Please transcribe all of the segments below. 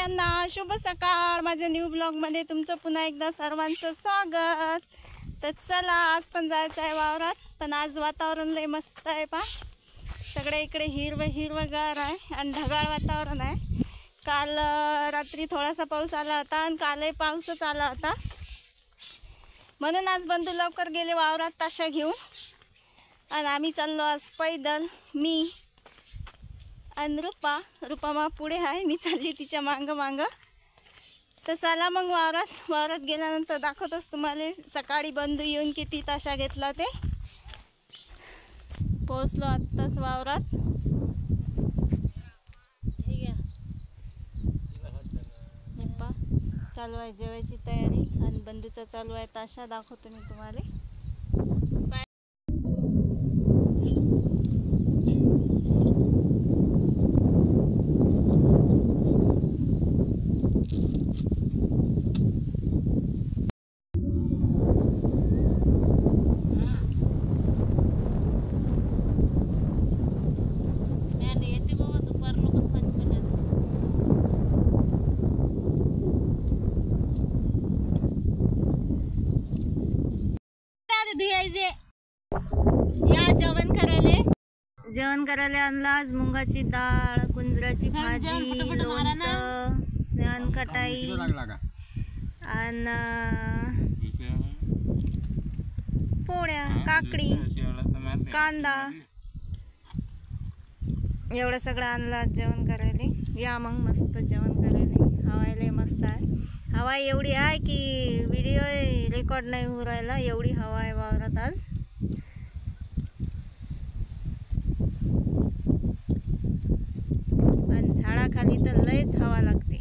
त्यांना शुभ सकाळ. माझ्या न्यू ब्लॉगमध्ये तुमचं पुन्हा एकदा सर्वांचं स्वागत. तर चला, आज पण जायचं आहे वावरात. पण आज वातावरण लय मस्त आहे पा. सगळे इकडे हिरवगार आहे आणि ढगाळ वातावरण आहे. काल रात्री थोडासा पाऊस आला होता आणि कालही पाऊसच आला होता. म्हणून आज बंधू लवकर गेले वावरात ताशा घेऊन आणि आम्ही चाललो आज पैदल. मी आणि रुपा मा पुढे आहे, मी चालली तिच्या मांग. तर चला मग वावरात गेल्यानंतर दाखवतोच तुम्हाला सकाळी बंधू येऊन किती ताशा घेतला ते. पोहोचलो आत्ताच वावरात. चालू आहे जेवायची तयारी आणि बंधूचा चालू आहे ताशा. दाखवतो मी तुम्हाला. या जेवण करायला आणला. आज मुंगाची डाळ, कुंजराची भाजी, लोणचं, ज्ञान कटाई आणि पोळ्या, काकडी, कांदा एवढं सगळं आणलं जेवण करायला. या मग मस्त जेवण करायला. हवायला मस्त आहे. हवा एवढी आहे की व्हिडिओ रेकॉर्ड नाही होऊ राहिला, एवढी हवा आहे वावरात आज. आणि झाडाखाली तर लयच हवा लागते.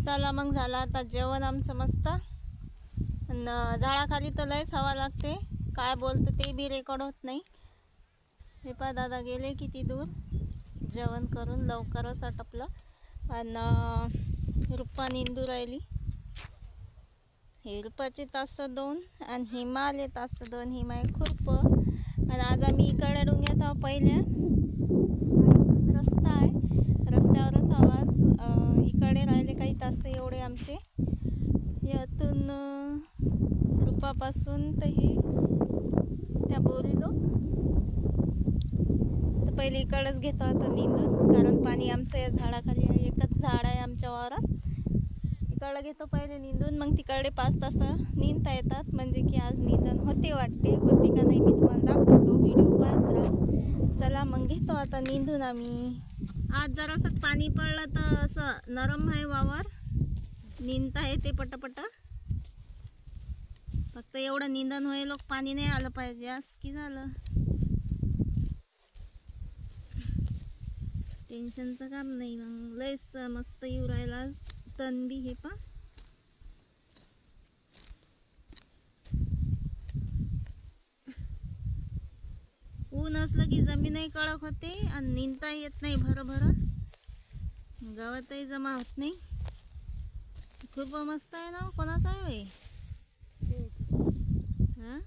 चला मग झालं आता जेवण आमचं मस्त. आणि झाडाखाली तर लयच हवा लागते. काय बोलतं ते बी रेकॉर्ड होत नाही. हे पा दादा गेले किती दूर जेवण करून, लवकरच आटपलं. आणि रुपा निंदू राहिली. हे रुपाचे तास 2 आणि हिमालय तास 2. हिमाय खुरप. आणि आज आम्ही इकडे डोंग्यात आहोत. पहिल्या रस्ता आहे, रस्त्यावरच आवाज. इकडे राहिले काही तास एवढे आमचे. यातून रुपापासून तर हे त्या बोरीलो तर पहिले इकडंच घेतो आता निंदून. कारण पाणी आमचं या झाडाखाली आहे. एकच झाड आहे आमच्या वावरात. इकडं घेतो पहिले निंदून, मग तिकडे 5 तास निंदता येतात. म्हणजे की आज निंदन होते होते का नाही मी तुम्हाला दाखवतो. व्हिडिओ पाहत राहा. चला मग घेतो आता निंदून आम्ही. आज जरासं पाणी पडलं तर असं नरम आहे वावर. निंदता येते पटापट. फक्त एवढं निंदन होईल, पाणी नाही आलं पाहिजे. आज की झालं टेन्शनचं काम नाही. मग लयच मस्त येऊ राहिला आज तण बी. हे पा ऊन असलं की जमीनही कडक होते आणि निंदता येत नाही. भरभर गावातही जमा होत नाही. खूप मस्त आहे ना. कोणाचं आहे बाई? हां,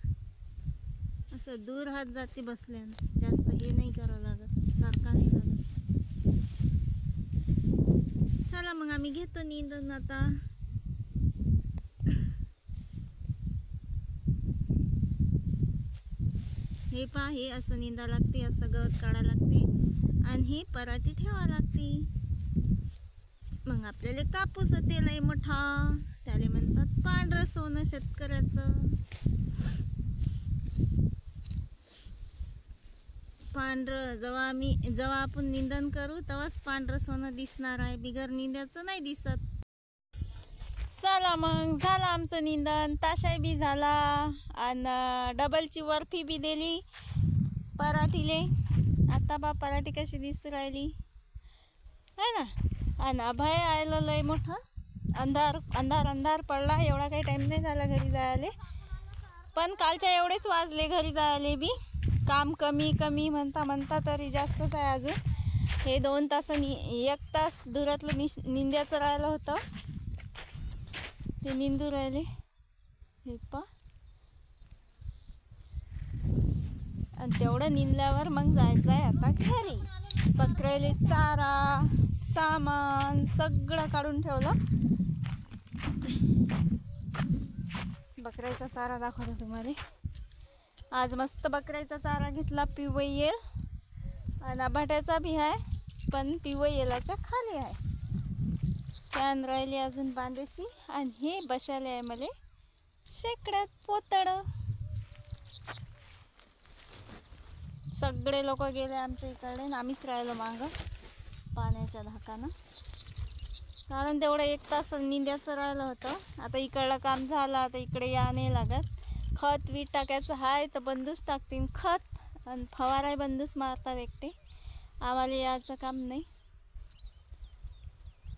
असं दूर हात जाते बसल्यानं. जास्त हे नाही करावं लागत, सारखा नाही लागत. चला मग आम्ही घेतो निंदून आता. हे पा, हे असं निंदा लागते, असं गवत काढा लागते आणि हे पराठी ठेवा लागते. मग आपल्याला कापूस होते लय मोठा. त्याला म्हणतात पांढरं सोनं शेतकऱ्याचं. पांढरं जेव्हा आपण निंदन करू तेव्हाच पांढरं सोनं दिसणार आहे. बिगर निंद्याचं नाही दिसत. चला मग झालं आमचं निंदन. ताशाय बी झाला आणि डबलची बर्फी बी दिली पराठीले. आता बा पराठी कशी दिसू राहिली आहे ना. आणि अभय आयलं लय मोठं. अंधार पडला. एवढा काही टाईम नाही झाला घरी जायला. पण कालच्या एवढेच वाजले घरी जायला बी. काम कमी म्हणता तरी जास्तच आहे अजून. हे 2 तास 1 तास धुरातलं निंद्याचं राहिलं होतं. ते निंदू राहिले. हे पा आणि तेवढं निंदल्यावर मग जायचं आहे आता घरी. बकऱ्याले चारा सामान सगळं काढून ठेवलं. बकऱ्याचा चारा दाखवतो तुम्हाला. आज मस्त बकऱ्याचा चारा घेतला. पिवळ येल आणि बटाट्याचा बी आहे पण पिवळ येलाच्या खाली आहे. कॅन राहिली अजून बांधायची. आणि हे बसायला आहे मला शेकड्यात पोतड. सगळे लोक गेले आमच्या इकडे आणि आम्हीच राहिलो मागं पाण्याच्या धाकानं. कारण तेवढं 1 तास निंद्याचं राहिलं होतं. आता इकडलं काम झालं. आता इकडे या नाही लागत. खत वीट टाकायचं आहे तर बंदूच टाकतील खत आणि फवाराही बंदूच मारतात एकटे. आम्हाला याचं काम नाही.